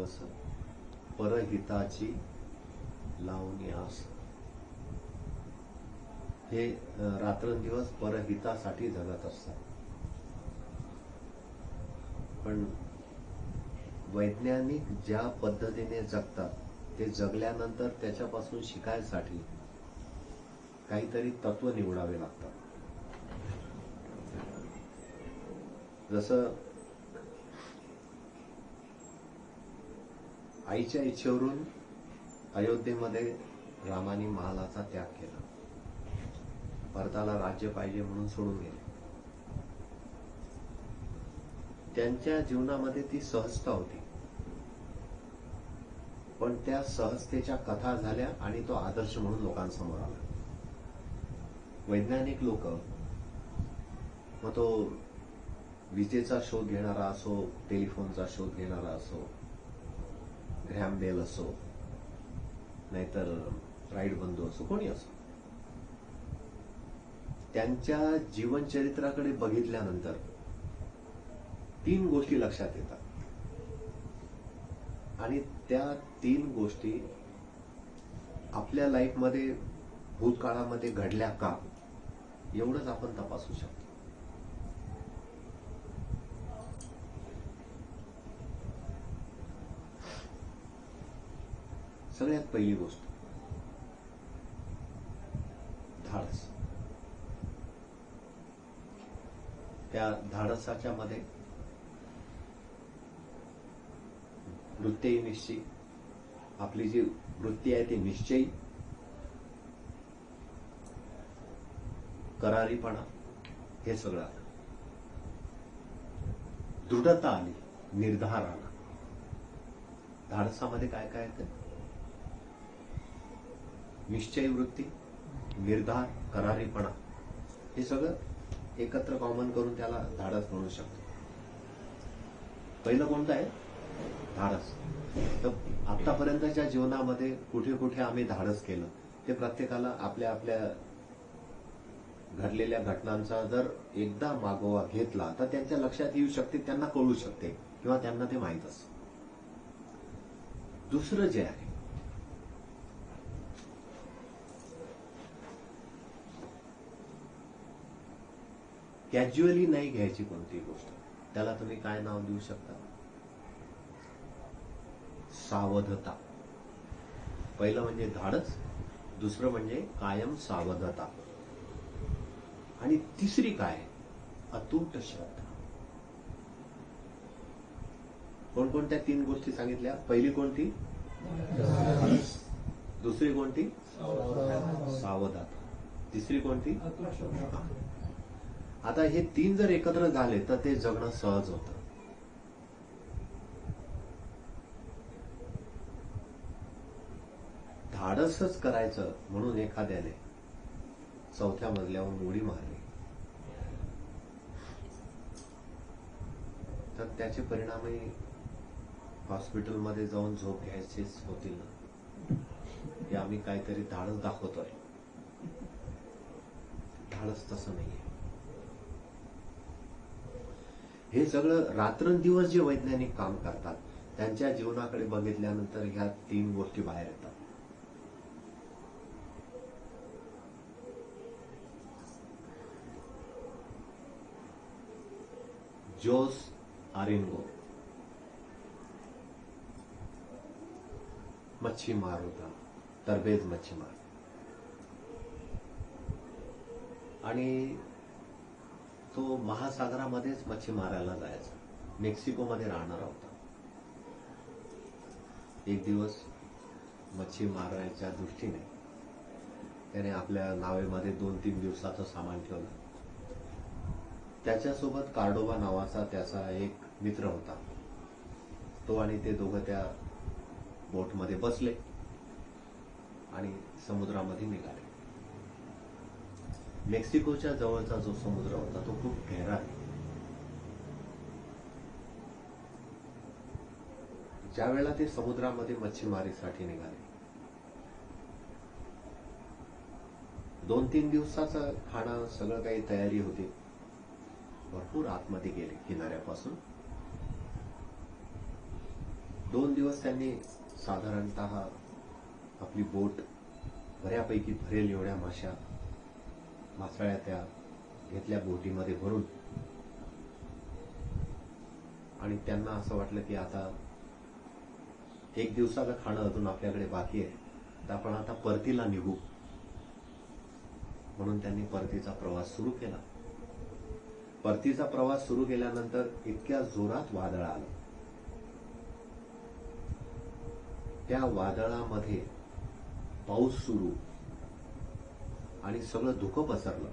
दिवस परहिताची लावणी आस. हे रात्रंदिवस परहितासाठी जगत असतात. पण वैज्ञानिक ज्या पद्धतीने जगतात ते जगल्यानंतर त्याच्यापासून शिकायसाठी काहीतरी तत्व निवडावे लागतात. जसं आईच्या इच्छेवरून अयोध्येमध्ये रामाने महालाचा त्याग केला. भरताला राज्य पाहिजे म्हणून सोडून गेले. त्यांच्या जीवनामध्ये ती सहजता होती, पण त्या सहजतेच्या कथा झाल्या आणि तो आदर्श म्हणून लोकांसमोर आला. वैज्ञानिक लोक, मग तो विजेचा शोध घेणारा असो, टेलिफोनचा शोध घेणारा असो, ग्रॅम बेल असो, नाहीतर राईट बंधू असो, कोणी असो, त्यांच्या जीवनचरित्राकडे बघितल्यानंतर 3 गोष्टी लक्षात येतात. आणि त्या 3 गोष्टी आपल्या लाईफमध्ये भूतकाळामध्ये घडल्या का, एवढंच आपण तपासू शकतो. सगळ्यात पहिली गोष्ट धाडस. त्या धाडसाच्या मध्ये वृत्ती निश्चयी, आपली जी वृत्ती आहे ती निश्चयी, करारीपणा, हे सगळं आलं. दृढता आली, निर्धार आला. धाडसामध्ये काय काय येतं? निश्चयी वृत्ती, निर्धार, करारीपणा, हे सगळं एकत्र कॉमन करून त्याला धाडस म्हणू शकतो. पहिलं कोणतं आहे? धाडस. तर आतापर्यंतच्या जीवनामध्ये कुठे कुठे आम्ही धाडस केलं ते प्रत्येकाला आपल्या आपल्या घडलेल्या घटनांचा जर एकदा मागोवा घेतला तर त्यांच्या लक्षात येऊ शकते, त्यांना कळू शकते, किंवा त्यांना ते माहीत असतं. दुसरं जे आहे, कॅज्युअली नाही घ्यायची कोणतीही गोष्ट. त्याला तुम्ही काय नाव देऊ शकता? सावधता. पहिलं म्हणजे धाडस, दुसरं म्हणजे कायम सावधता, आणि तिसरी काय? अतूट श्रद्धा. कोणकोणत्या 3 गोष्टी सांगितल्या? पहिली कोणती? दुसरी कोणती? सावधता. तिसरी कोणती? आता हे 3 जर एकत्र झाले तर ते जगणं सहज होतं. धाडसच करायचं म्हणून एखाद्याने 4थ्या मजल्यावरून उडी मारली तर त्याचे परिणामही हॉस्पिटलमध्ये जाऊन झोप घ्यायचेच होतील ना, की आम्ही काहीतरी धाडस दाखवतोय. धाडस तसं नाहीये. हे सगळं रात्रंदिवस जे वैज्ञानिक काम करतात त्यांच्या जीवनाकडे बघितल्यानंतर ह्या 3 गोष्टी बाहेर येतात. जोस आरिन्गो मच्छीमार होता, तरबेज मच्छीमार, आणि तो महासागरामध्येच मच्छी मारायला जायचा. मेक्सिकोमध्ये राहणारा होता. एक दिवस मच्छी मारायच्या दृष्टीने त्याने आपल्या नावेमध्ये 2-3 दिवसाचं सामान ठेवलं. त्याच्यासोबत कार्डोबा नावाचा त्याचा एक मित्र होता. तो आणि ते दोघं त्या बोटमध्ये बसले आणि समुद्रामध्ये निघाले. मेक्सिकोच्या जवळचा जो समुद्र होता तो खूप गहिरा आहे. ज्या वेळेला ते समुद्रामध्ये मच्छीमारीसाठी निघाले, 2-3 दिवसाचं खाणं सगळं काही तयारी होती. भरपूर आतमध्ये गेले किनाऱ्यापासून. 2 दिवस त्यांनी साधारणतः आपली बोट बऱ्यापैकी भरेल एवढ्या मासळ्या त्या घेतल्या बोटीमध्ये भरून. आणि त्यांना असं वाटलं की आता 1 दिवसाचं खाणं अजून आपल्याकडे बाकी आहे, तर आपण आता परतीला निघू. म्हणून त्यांनी परतीचा प्रवास सुरू केला. परतीचा प्रवास सुरू केल्यानंतर इतक्या जोरात वादळ आलं. त्या वादळामध्ये पाऊस सुरू आणि सगळं धुकं पसरलं.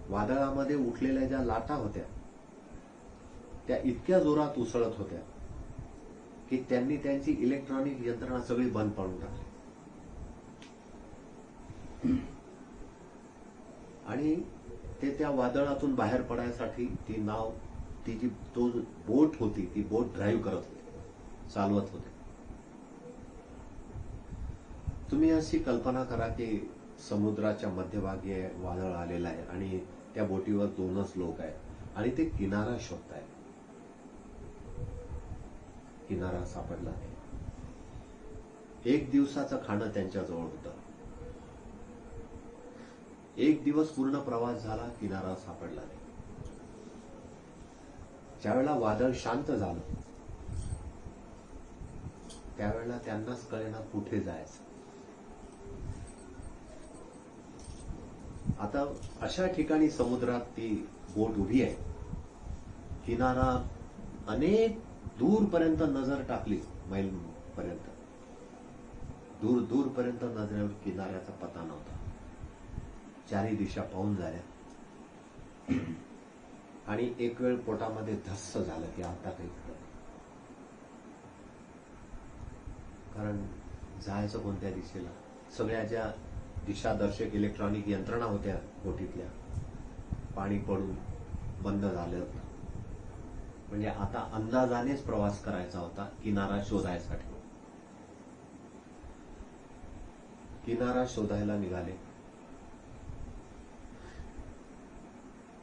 वादळामध्ये उठलेल्या ज्या लाटा होत्या त्या इतक्या जोरात उसळत होत्या की त्यांनी त्यांची इलेक्ट्रॉनिक यंत्रणा सगळी बंद पडून टाकली. आणि ते त्या वादळातून बाहेर पडायसाठी ती नाव, ती जी तो बोट होती, ती बोट ड्राईव्ह करत होते, चालवत होते. तुम्ही अशी कल्पना करा की समुद्राच्या मध्यभागी वादळ आलेलं आहे आणि त्या बोटीवर 2च लोक आहेत आणि ते किनारा शोधतायत. किनारा सापडला नाही. 1 दिवसाचं खाणं त्यांच्याजवळ होतं. 1 दिवस पूर्ण प्रवास झाला, किनारा सापडला नाही. ज्यावेळेला वादळ शांत झालं त्यावेळेला त्यांनाच कळेना कुठे जायचं. आता अशा ठिकाणी समुद्रात ती बोट उभी आहे. किनारा अनेक दूरपर्यंत नजर टाकली, मैल पर्यंत, दूर दूरपर्यंत नजरेवर किनाऱ्याचा पत्ता नव्हता. चारी दिशा पाहून झाल्या आणि एक वेळ पोटामध्ये धस्स झालं की आता काही खरं नाही. कारण जायचं कोणत्या दिशेला? सगळ्या ज्या दिशादर्शक इलेक्ट्रॉनिक यंत्रणा होत्या बोटीतल्या, पाणी पडून बंद झालं होतं. म्हणजे आता अंदाजानेच प्रवास करायचा होता किनारा शोधायसाठी. किनारा शोधायला निघाले.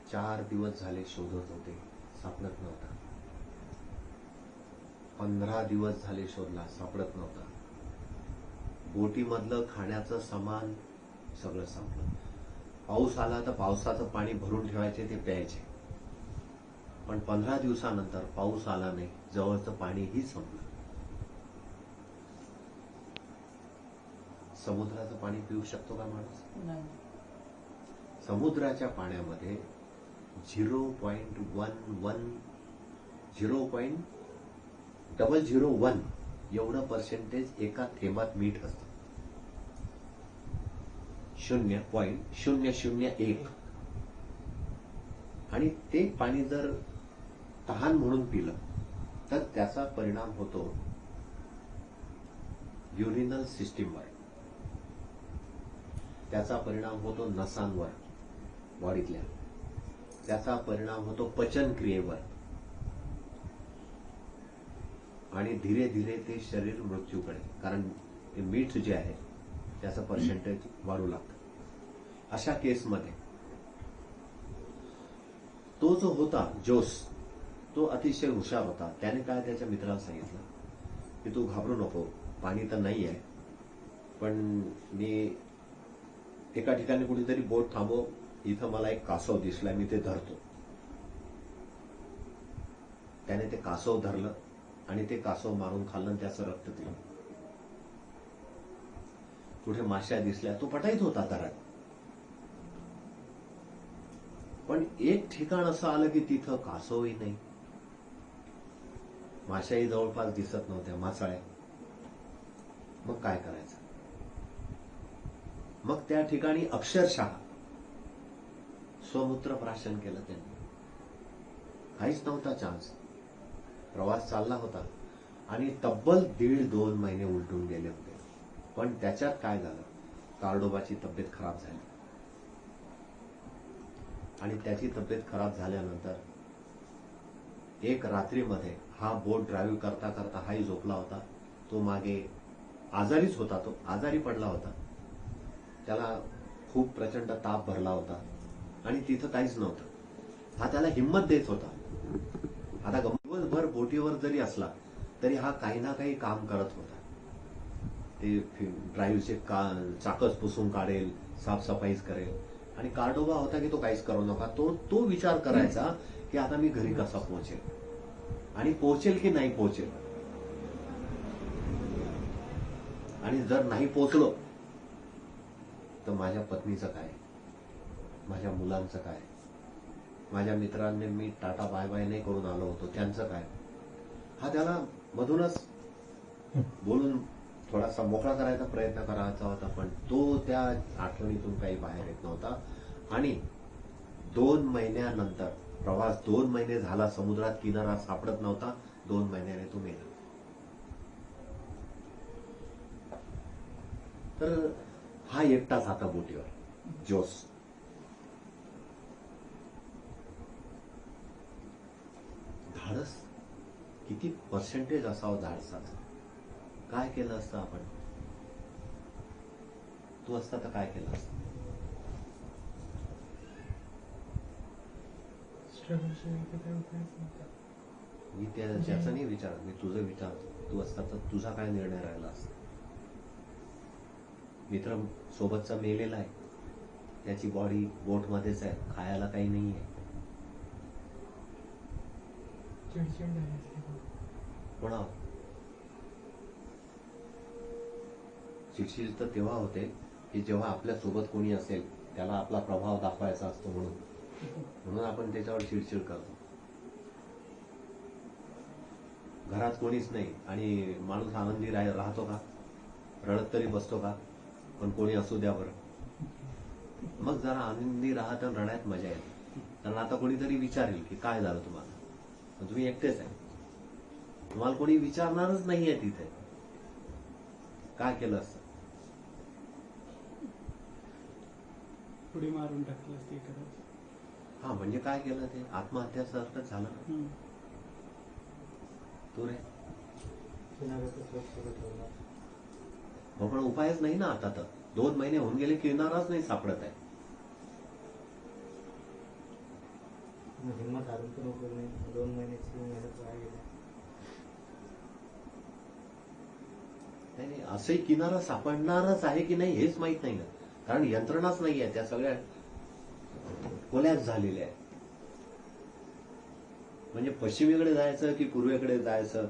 4 दिवस झाले शोधत होते, सापडत नव्हता. 15 दिवस झाले शोधला, सापडत नव्हता. बोटीमधलं खाण्याचं सामान सगळं संपलं. पाऊस आला तर पावसाचं पाणी भरून ठेवायचे, ते प्यायचे. पण 15 दिवसानंतर पाऊस आला नाही, जवळचं पाणीही संपलं. समुद्राचं पाणी पिऊ शकतो का माणूस? नाही. समुद्राच्या पाण्यामध्ये 0.001 एवढं पर्सेंटेज एका थेंबात मीठ असतं. 0.001. आणि ते पाणी जर तहान म्हणून पिलं तर त्याचा परिणाम होतो युरिनल सिस्टीमवर, त्याचा परिणाम होतो नसांवर बॉडीतल्या, त्याचा परिणाम होतो पचन क्रियेवर आणि धीरे धीरे ते शरीर मृत्यूकडे, कारण ते मीठ जे आहे त्याचं पर्सेंटेज वाढू लागतं. अशा केसमध्ये तो जो होता जोस, तो अतिशय हुशार होता. त्याने काय त्याच्या मित्राला सांगितलं की तू घाबरू नको, पाणी तर नाही आहे, पण मी एका ठिकाणी कुठेतरी बोट थांबव, इथं मला एक कासव दिसलाय, मी ते धरतो. त्याने ते कासव धरलं आणि ते कासव मारून खाल्लं, त्याचं रक्त पिलं. कुठे माश्या दिसल्या, तो पटाईत होता दरात. पण एक ठिकाण असं आलं की तिथं कासवही नाही, माशाही जवळपास दिसत नव्हत्या, मासाळ्या. मग काय करायचं? मग त्या ठिकाणी अक्षरशः स्वमूत्र प्राशन केलं त्यांनी. काहीच नव्हता चान्स. प्रवास चालला होता आणि तब्बल 1.5-2 महिने उलटून गेले होते. पण त्याच्यात काय झालं, कार्डोबाची तब्येत खराब झाली आणि त्याची तब्येत खराब झाल्यानंतर एक रात्रीमध्ये हा बोट ड्राईव्ह करता करता हाही झोपला होता. तो मागे आजारीच होता, तो आजारी पडला होता. त्याला खूप प्रचंड ताप भरला होता आणि तिथं काहीच नव्हतं. हा त्याला हिंमत देत होता आता दिवसभर बोटीवर जरी असला तरी हा काही ना काही काम करत होता. ते ड्राईव्हचे चाकच पुसून काढेल, साफसफाईच करेल. आणि कार्डोबा होता की तो काहीच करू नका. तो विचार करायचा की आता मी घरी कसा पोहोचेल आणि पोहोचेल की नाही पोहोचेल. आणि जर नाही पोहोचलो तर माझ्या पत्नीचं काय, माझ्या मुलांचं काय, माझ्या मित्रांनी मी टाटा बाय बाय नाही करून आलो होतो त्यांचं काय. हा त्याला मधूनच बोलून थोडासा मोकळा करायचा प्रयत्न करायचा होता, पण तो त्या आठवणीतून काही बाहेर येत नव्हता. आणि 2 महिन्यानंतर प्रवास, 2 महिने झाला, समुद्रात किनारा सापडत नव्हता. 2 महिन्याने तो मेला. तर हा एकटाच आता बोटीवर, जोस. धाडस किती पर्सेंटेज असावं धाडसाचं. काय केलं असतं आपण? तू असता तर काय केलं असतं? मी त्याचं नाही विचारत, मी तुझं विचारतो. तू असता तर तुझा काय निर्णय राहिला असता? मित्र सोबतचा मेलेला आहे, त्याची बॉडी बोटमध्येच आहे, खायला काही नाही आहे. कोणा चिडचिड तर तेव्हा होते की जेव्हा आपल्या सोबत कोणी असेल, त्याला आपला प्रभाव दाखवायचा असतो म्हणून आपण त्याच्यावर चिडचिड करतो. घरात कोणीच नाही आणि माणूस आनंदी राहतो का? रडत तरी बसतो का? पण कोणी असू द्या बरं. मग जरा आनंदी राहत आणि रडायत मजा येते. कारण आता कोणीतरी विचारेल की काय झालं तुम्हाला, पण तुम्ही एकटेच आहे, तुम्हाला कोणी विचारणारच नाहीये तिथे. काय केलं असतं? पुढे मारून टाकलं असते. हा, म्हणजे काय केलं? ते आत्महत्यासारखंच झालं ना. तू रे हो, पण उपायच नाही ना आता. तर 2 महिने होऊन गेले, किनाराच नाही सापडत आहे. हिंमत हारून पण उपयोग नाही. 2 महिन्याची मेहनत वाया गेली. नाही, असंही किनारा सापडणारच आहे की नाही हेच माहित नाही ना. कारण यंत्रणाच नाही आहे, त्या सगळ्या कोलॅप्स झालेल्या आहेत. म्हणजे पश्चिमेकडे जायचं की पूर्वेकडे जायचं,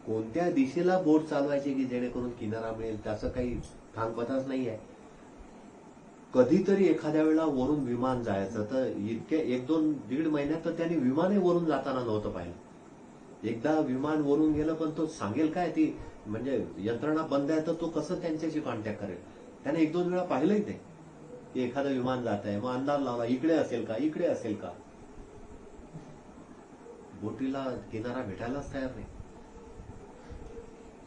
कोणत्या दिशेला बोट चालवायची की जेणेकरून किनारा मिळेल, त्याचं काही ठामपताच नाही आहे. कधीतरी एखाद्या वेळेला वरून विमान जायचं, तर इतके 1-2-1.5 महिन्यात तर त्यांनी विमानही वरून जाताना नव्हतं पाहिलं. एकदा विमान वरून गेलं, पण तो सांगेल काय? ती म्हणजे यंत्रणा बंद आहे, तर तो कसं त्यांच्याशी कॉन्टॅक्ट करेल? त्याने 1-2 वेळा पाहिलंही ते की एखादं विमान जात आहे, मग अंदाज लावला, इकडे असेल का, इकडे असेल का. बोटीला किनारा भेटायलाच तयार नाही.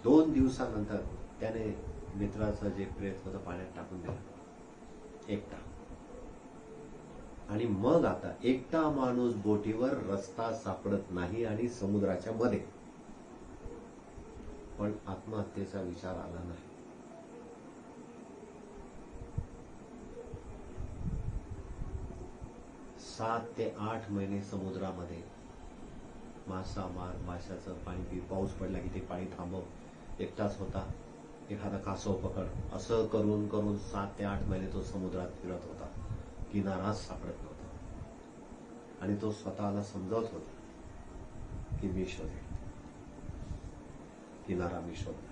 2 दिवसानंतर त्याने मित्राचं जे प्रेत होतं पाण्यात टाकून दिलं, एकटा. आणि मग आता एकटा माणूस बोटीवर, रस्ता सापडत नाही आणि समुद्राच्या मध्ये. पण आत्महत्येचा विचार आला नाही. सात ते 8 महिने समुद्रामध्ये मासा मार, माशाचं पाणी पी, पाऊस पडला की ते पाणी थांबव, एकटाच होता, एखादा कासव पकड, असं करून करून 7 ते 8 महिने तो समुद्रात फिरत होता. किनाराच सापडत नव्हता. आणि तो स्वतःला समजावत होता की मी शोधेल, किनारा मी शोधला.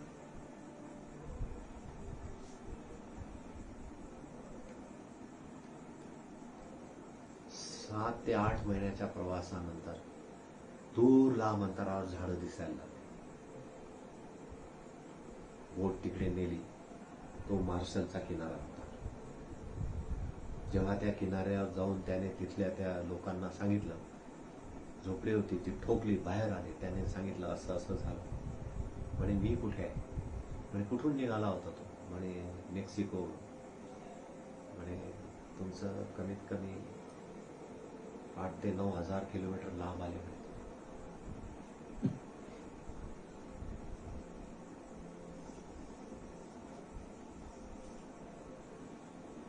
सात ते 8 महिन्याच्या प्रवासानंतर दूर लांब अंतरावर झाडं दिसायला लागली. बोट तिकडे नेली. तो मार्शलचा किनारा होता. जेव्हा त्या किनाऱ्यावर जाऊन त्याने तिथल्या त्या लोकांना सांगितलं, झोपडी होती ती ठोकली, बाहेर आले, त्याने सांगितलं असं असं झालं. म्हणे मी कुठे आहे? म्हणे कुठून निघाला होता तो? म्हणे मेक्सिको. म्हणे तुमचं कमीत कमी 8 ते 9 हजार किलोमीटर लांब आले.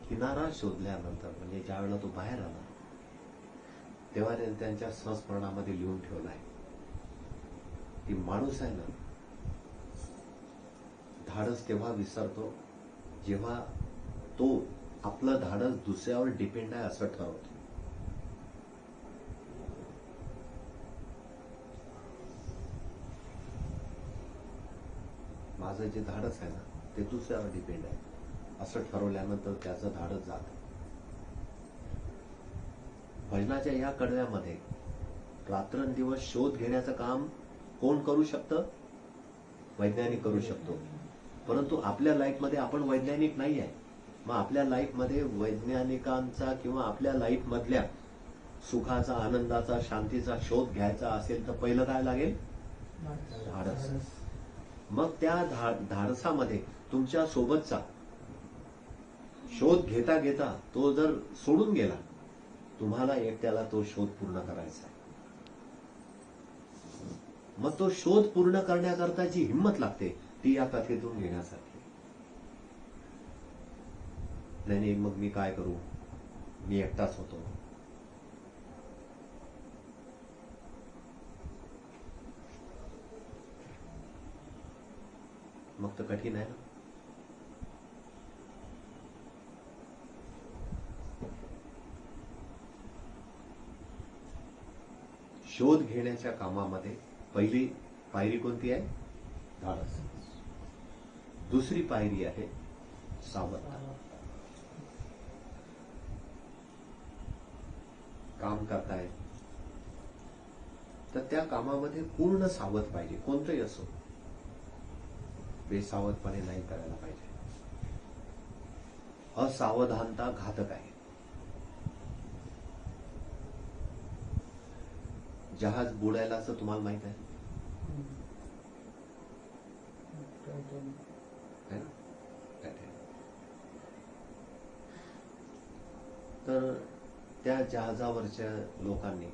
किनारा शोधल्यानंतर, म्हणजे ज्या वेळेला तो बाहेर आला, तेव्हा त्यांनी त्यांच्या संस्मरणामध्ये लिहून ठेवलं आहे की माणूस आहे ना, धाडस तेव्हा विसरतो जेव्हा तो आपलं धाडस दुसऱ्यावर डिपेंड आहे असं ठरवतो. माझं जे धाडस आहे ना ते दुसऱ्यावर डिपेंड आहे असं ठरवल्यानंतर त्याचं धाडस जातं. भजनाच्या या कडव्यामध्ये रात्रंदिवस शोध घेण्याचं काम कोण करू शकतं? वैज्ञानिक करू शकतो. परंतु आपल्या लाईफमध्ये आपण वैज्ञानिक नाही आहे. मग आपल्या लाईफमध्ये वैज्ञानिकांचा किंवा आपल्या लाईफमधल्या सुखाचा, आनंदाचा, शांतीचा शोध घ्यायचा असेल तर पहिलं काय लागेल? धाडस. मग त्या धाडसामध्ये तुमच्या सोबतचा शोध घेता घेता तो जर सोडून गेला, तुम्हाला एकट्याला तो शोध पूर्ण करायचा आहे. मग तो शोध पूर्ण करण्याकरता जी हिंमत लागते ती या कथेतून घेण्यासारखी. नाही मग मी काय करू, मी एकटाच होतो. मग तर कठीण आहे ना. शोध घेण्याच्या कामामध्ये पहिली पायरी कोणती आहे? धाडस. दुसरी पायरी आहे सावधता. काम करताय तर त्या कामामध्ये पूर्ण सावध पाहिजे, कोणतंही असो. बेसावधपणे नाही करायला पाहिजे. असावधानता घातक आहे. जहाज बुडायला असं तुम्हाला माहित आहे है ना? तर त्या जहाजावरच्या लोकांनी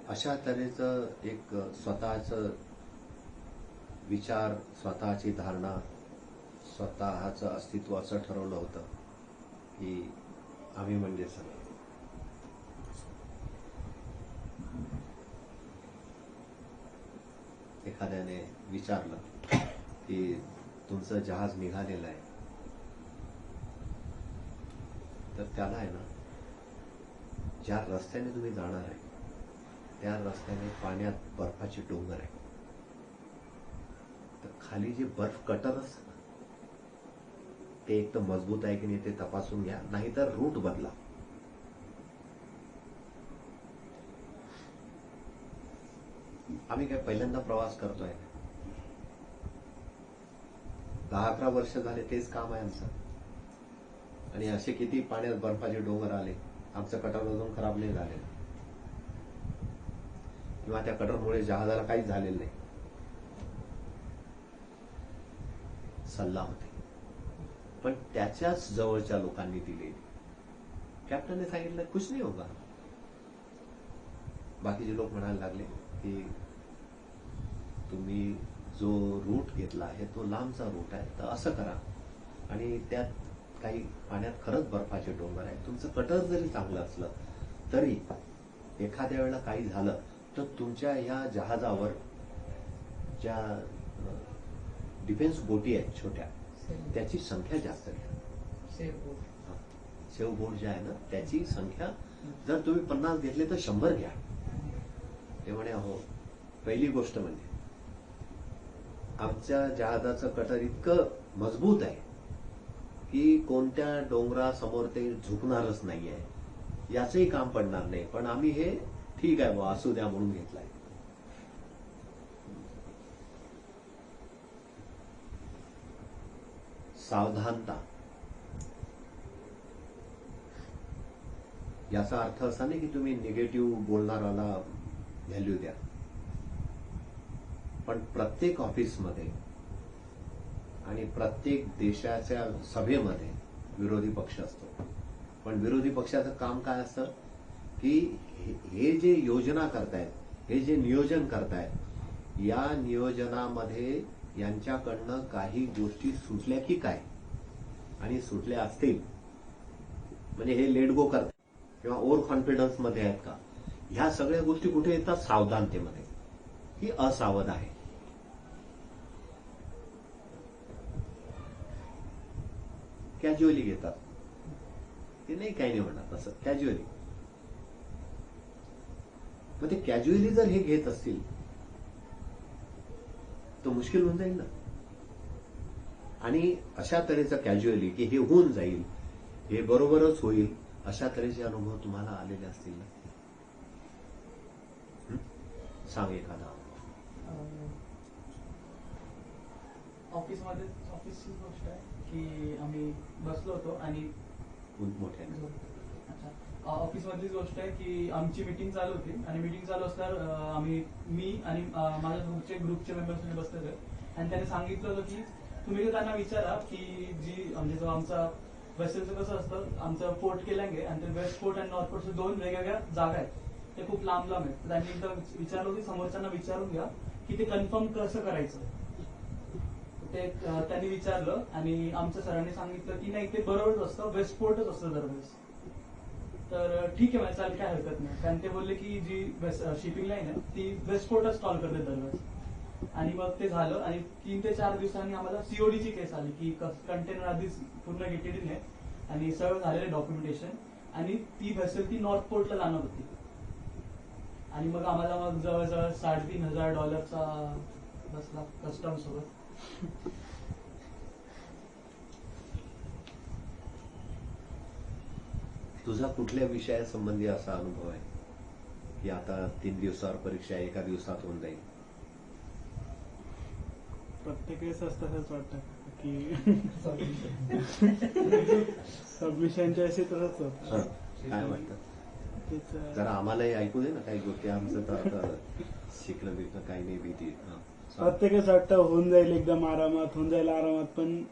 अशा तऱ्हेचं एक स्वतःचं विचार, स्वतःची धारणा, स्वतःचं अस्तित्व असं ठरवलं होतं की आम्ही म्हणजे सगळे. एखाद्याने विचारलं की तुमचं जहाज निघालेलं आहे, तर त्याला आहे ना, ज्या रस्त्याने तुम्ही जाणार आहे त्या रस्त्याने पाण्यात बर्फाचे डोंगर आहे. तर खाली जे बर्फ कटर असतं ना, ते एक तर मजबूत आहे की नाही ते तपासून घ्या, नाहीतर रूट बदला. आम्ही काय पहिल्यांदा प्रवास करतोय? 10-11 वर्ष झाले तेच काम आहे आमचं. आणि असे किती पाण्यात बर्फाचे डोंगर आले, आमचं कटर अजून खराब नाही झाले किंवा त्या कटरमुळे जहाजाला काहीच झालेलं नाही. सल्ला होते पण त्याच्याच जवळच्या लोकांनी दिलेली. कॅप्टनने सांगितलं कुछ नाही होगा. बाकीचे लोक म्हणायला लागले की तुम्ही जो रूट घेतला आहे तो लांबचा रूट आहे, तर असं करा. आणि त्यात काही पाण्यात खरंच बर्फाचे डोंगर आहे. तुमचं कटर जरी चांगलं असलं तरी एखाद्या वेळेला काही झालं तर तुमच्या ह्या जहाजावर ज्या डिफेन्स बोटी आहेत छोट्या, त्याची संख्या जास्त घ्या. सेव बोट जे आहे ना त्याची संख्या जर तुम्ही 50 घेतले तर 100 घ्या. ते म्हणे अहो, पहिली गोष्ट म्हणजे आमच्या जहाजाचं कटर इतकं मजबूत आहे की कोणत्या डोंगरासमोर ते झुकणारच नाहीये, याचंही काम पडणार नाही. पण आम्ही हे ठीक आहे बा असू द्या म्हणून घेतलाय. सावधानता याचा अर्थ असा नाही की तुम्ही निगेटिव्ह बोलणाराला व्हॅल्यू द्या. पण प्रत्येक ऑफिसमध्ये आणि प्रत्येक देशाच्या सभेमध्ये विरोधी पक्ष असतो. पण विरोधी पक्षाचं काम काय असतं की हे जे योजना करतायत, हे जे नियोजन करतायत, या नियोजनामध्ये यांच्याकडनं काही गोष्टी सुटल्या की काय आणि सुटले असतील म्हणजे हे लेट गो करतात किंवा ओव्हर कॉन्फिडन्स मध्ये आहेत का, ह्या सगळ्या गोष्टी कुठे येतात? सावधानतेमध्ये. ही असावध आहे. कॅज्युअली घेतात ते, नाही काही नाही म्हणणार तसं कॅज्युअली. पण ते कॅज्युअली जर हे घेत असतील तर मुश्किल होऊन जाईल ना. आणि अशा तऱ्हेचं कॅज्युअली की हे होऊन जाईल, हे बरोबरच होईल, अशा तऱ्हेचे अनुभव तुम्हाला आलेले असतील ना. सांग एखादा. ऑफिसची गोष्ट आहे की आम्ही बसलो होतो आणि मोठ्याने. ऑफिसमधलीच गोष्ट आहे की आमची मीटिंग चालू होती आणि मीटिंग चालू असल्यावर मी आणि माझ्या ग्रुपचे मेंबर्स बसले होते आणि त्याने सांगितलं होतं की तुम्ही त्यांना विचारा की जी म्हणजे जो आमचा वेसलचं कसं असतं, आमचं पोर्ट केलंगे आणि ते वेस्ट पोर्ट आणि नॉर्थ पोर्टच्या 2 वेगवेगळ्या जागा आहेत, ते खूप लांब लांब आहेत. त्यांनी एकदा विचारलं की समोरच्यांना विचारून घ्या की ते कन्फर्म कसं करायचं. ते त्यांनी विचारलं आणि आमच्या सरांनी सांगितलं की नाही, ते बरोबरच असतं, वेस्ट पोर्टच असतं दरवेळेस. तर ठीक आहे म्हणजे चालेल, काय हरकत नाही. कारण ते बोलले की जी शिपिंग लाईन आहे ती वेस्ट पोर्टच कॉल करते दरवेळेस. आणि मग ते झालं आणि 3 ते 4 दिवसांनी आम्हाला सीओडीची केस आली की कंटेनर आधीच पूर्ण गेटेड आहे आणि सगळं झालेलं डॉक्युमेंटेशन आणि ती व्हेसल ती नॉर्थ पोर्टला जाणार होती. आणि मग आम्हाला मग जवळजवळ $3,500 बसला कस्टम सोबत. तुझा कुठल्या विषयासंबंधी असा अनुभव आहे की आता 3 दिवसावर परीक्षा एका दिवसात होऊन जाईल? प्रत्येक वेळेस असतं असंच वाटतं की सबमिशनच्या अशी तसंच होतं. काय वाटतं? जरा आम्हालाही ऐकू दे ना काही गोष्टी. आमचं तर आता शिकणं बिकणं काही नाही भीती. प्रत्येकच वाटतं होऊन जाईल एकदम आरामात, होऊन जाईल आरामात, पण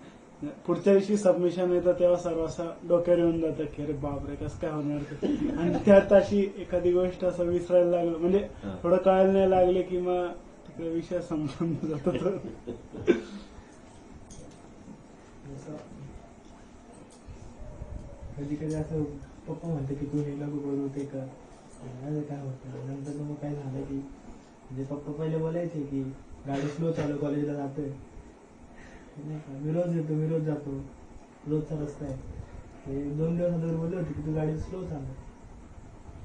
पुढच्या दिवशी सबमिशन येतं तेव्हा सर्व असं डोक्यावर येऊन जातं की अरे बापरे कसं काय होणार. आणि त्यात अशी एखादी गोष्ट असं विसरायला लागलं म्हणजे थोडं कळायला नाही लागले की मग तिकडे विषय संपून जातो. कधी कधी असं पप्पा म्हणते की तू हे नको करू ते कर, काय होतं. नंतर मग काय झालं की म्हणजे पप्पा पहिले बोलायचे की गाडी स्लो चालू, कॉलेजला जातोय नाही का, मी रोज जातो, रोजचा रस्ता आहे. ते 2 दिवस अगोदर बोलले होते की तू गाडी स्लो चालव,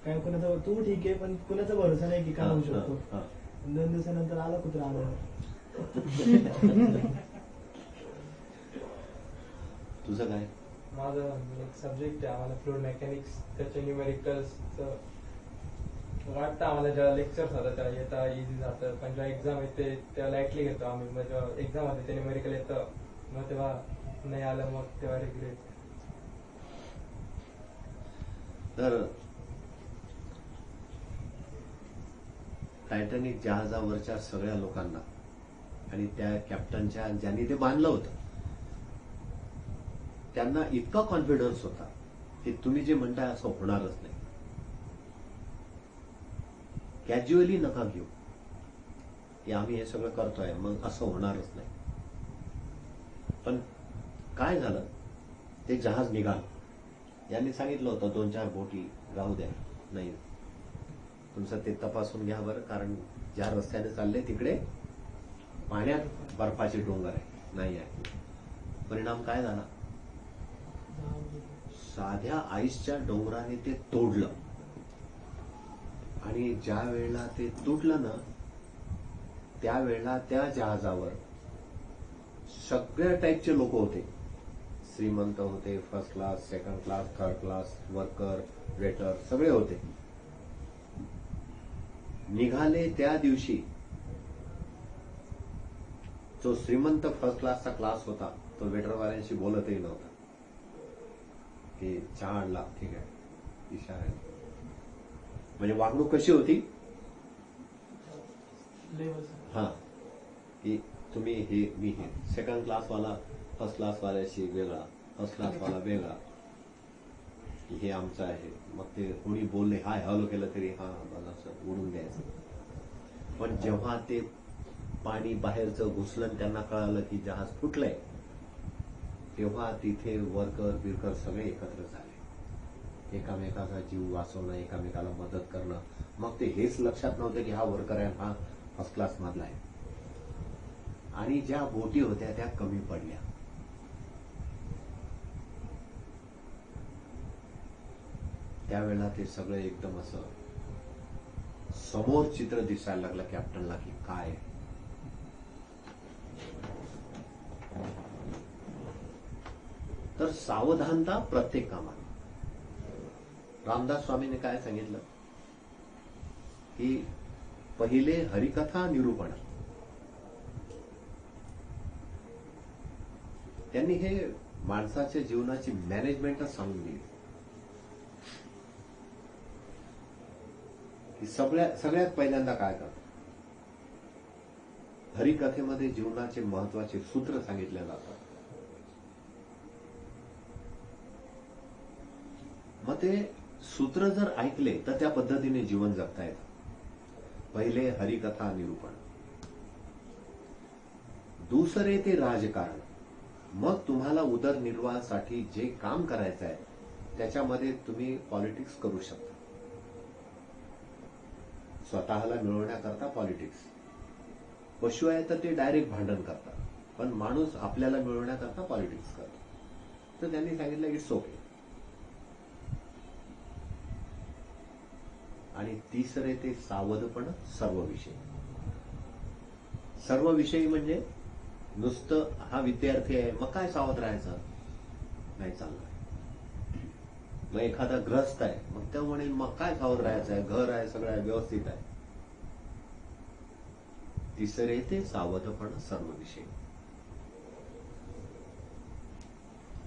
काय कोणाचा तू ठीक आहे पण कोणाचा भरोसा नाही की काय होऊ शकतो. 2 दिवसानंतर आला कुत्रा आला. तुझं काय? माझं एक सब्जेक्ट आहे आम्हाला फ्लुइड मेकॅनिक्स, त्याचे न्यूमेरिकल्स वाटतं आम्हाला. जेव्हा लेक्चर्स होतात तेव्हा येतं इझी जातं, पण जेव्हा एक्झाम येते तेव्हा लाईटली घेतो आम्ही. मग जेव्हा एक्झाम होते ते न्यूमेरिकल येतं, मग तेव्हा नाही आलं, मग तेव्हा रिग्रेट. तर टायटॅनिक जहाजावरच्या सगळ्या लोकांना आणि त्या कॅप्टनच्या ज्यांनी ते बांधलं होतं त्यांना इतका कॉन्फिडन्स होता की तुम्ही जे म्हणताय असं होणारच नाही. कॅज्युअली नका घेऊ की आम्ही हे सगळं करतोय मग असं होणारच नाही. पण काय झालं, ते जहाज निघालं. यांनी सांगितलं होतं 2-4 बोटी राहू द्या, नाही तुमचं ते तपासून घ्या बरं, कारण ज्या रस्त्याने चालले तिकडे पाण्यात बर्फाचे डोंगर आहे, नाही आहे. परिणाम काय झाला, साध्या आईसच्या डोंगराने ते तोडलं. आणि ज्या वेळेला ते तुटलं ना त्यावेळेला त्या जहाजावर सगळ्या टाईपचे लोक होते. श्रीमंत होते, first class, second class, third class, worker, waiter, सगळे होते. निघाले त्या दिवशी जो श्रीमंत फर्स्ट क्लासचा क्लास होता तो वेटरवाल्यांशी बोलतही नव्हता की चहा आणला, ठीक आहे, इशारा. म्हणजे वागणूक कशी होती, हा की तुम्ही हे मी हे. सेकंड क्लासवाला फर्स्ट क्लासवाल्याशी वेगळा, फर्स्ट क्लासवाला वेगळा, हे आमचं आहे. मग ते कोणी बोलले हाय हॅलो केलं तरी हा असं उडून द्यायचं. पण जेव्हा ते पाणी बाहेरचं घुसलं त्यांना कळालं की जहाज फुटलंय तेव्हा तिथे वर्कर बिरकर सगळे एकत्र झाले, एकामेकाचा जीव वाचवणं, एकामेकाला मदत करणं. मग ते हेच लक्षात नव्हतं की हा वर्कर आहे, हा फर्स्ट क्लास मधला आहे. आणि ज्या बोटी होत्या त्या कमी पडल्या. त्यावेळेला ते सगळं एकदम असं समोर चित्र दिसायला लागलं कॅप्टनला की काय. तर सावधानता प्रत्येक कामात. रामदास स्वामींनी काय सांगितलं की पहिले हरिकथा निरूपण. त्यांनी हे माणसाच्या जीवनाची मॅनेजमेंटच सांगून दिली की सगळ्यात पहिल्यांदा काय करतो. हरिकथेमध्ये जीवनाचे महत्वाचे सूत्र सांगितले जातात. मग ते सूत्र जर ऐकले तर त्या पद्धतीने जीवन जगता येतं. पहिले हरिकथा निरूपण, दुसरे ते राजकारण. मग तुम्हाला उदरनिर्वाहासाठी जे काम करायचं आहे त्याच्यामध्ये तुम्ही पॉलिटिक्स करू शकता. स्वतःला मिळवण्याकरता पॉलिटिक्स. पशु आहे तर ते डायरेक्ट भांडण करतात, पण माणूस आपल्याला मिळवण्याकरता पॉलिटिक्स करतो. तर त्यांनी सांगितलं की सोपे. आणि तिसरे ते सावधपण सर्वविषयी. सर्वविषयी म्हणजे नुसतं हा विद्यार्थी आहे मग काय सावध राहायचं, नाही चालणार. मग एखादा ग्रस्त आहे मग तो म्हणेल मग काय सावध राहायचं आहे, घर आहे, सगळं आहे, व्यवस्थित आहे. तिसरे ते सावधपण सर्वविषयी.